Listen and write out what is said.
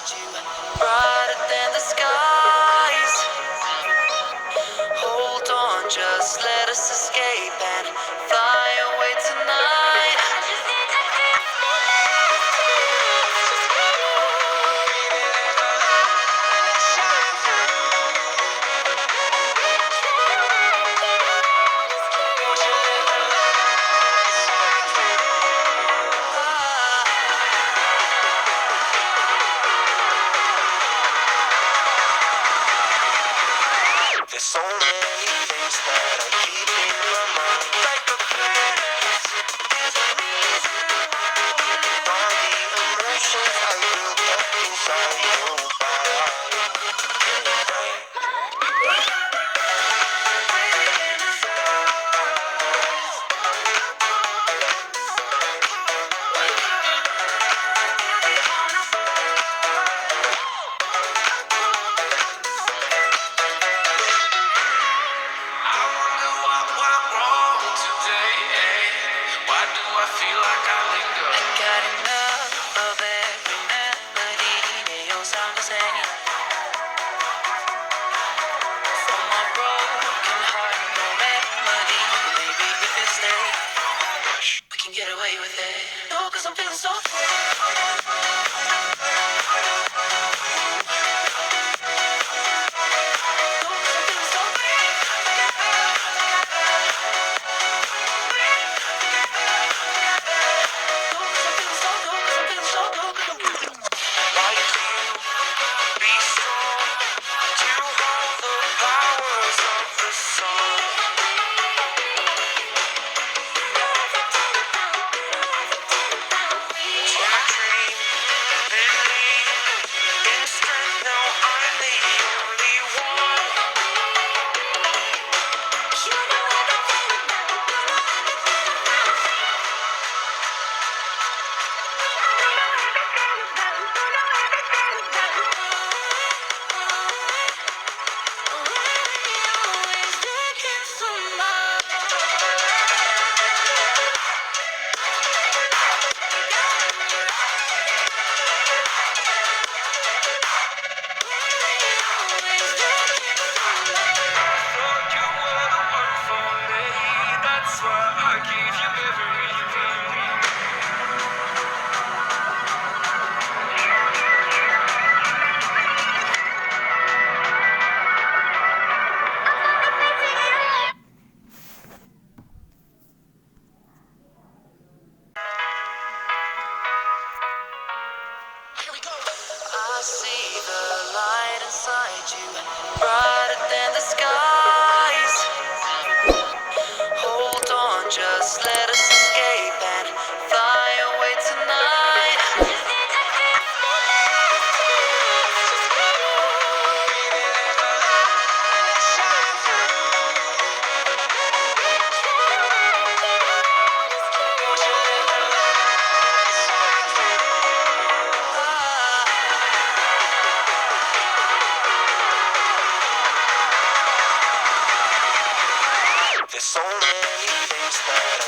inside you, brighter than the skies. Hold on, just let us escape and fly away tonight. There's so many things that I keep in my mind, like the planets. There's a reason why all the emotions I built up inside your body. I wonder what went wrong today. Why do I feel like I linger? I got enough of every melody. They all sound the same. From my broken heart, no remedy. Maybe if we stay, we can get away with it. No, 'cause I'm feeling so free. Like you, be strong to hold the powers of the sun. To dream, believe in strength. Now I'm the only one. Thought you were the one for me. That's why I gave you everything. Here we go. I see the light inside you, brighter than the skies. Hold on, just let us escape and fly away tonight. There's so many things that